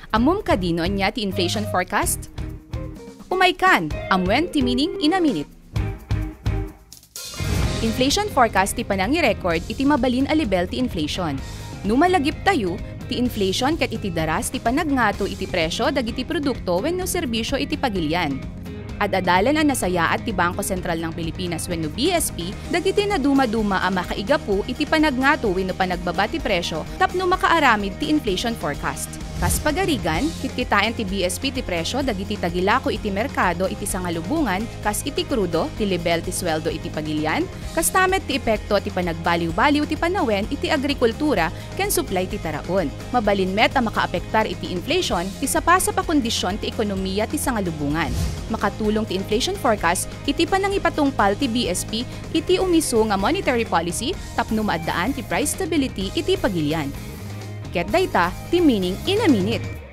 Amum kadino anya ti inflation forecast? Umaykan, amwen ti meaning in a minute. Inflation forecast ti panangi-record iti mabalin a level ti inflation. Numalagip tayo, ti inflation ket iti daras ti panagngато iti presyo dagiti produkto wenno serbisyo iti pagilyan. Ad-adalan ang nasayaat ti Bangko Sentral ng Pilipinas wenno BSP dagiti na duma-duma a makaigapu iti panagngато wenno panagbaba ti presyo tapno makaaramid ti inflation forecast. Kas pagarigan, kitkitaan ti BSP ti presyo dagiti tagilako iti merkado iti sangalubungan, kas iti krudo, ti level ti sweldo iti pagilyan, kas tamet ti epekto ti panagbaliw-baliw ti panawen iti agrikultura ken supply ti taraon. Mabalin met a makaapektar iti inflation ti sapa sa pakondisyon ti ekonomiya ti sangalubungan. Makatulong ti inflation forecast iti panangipatungpal ti BSP iti umisu nga monetary policy tapno maaddaan ti price stability iti pagilyan. Ket dayta ti meaning in a minute.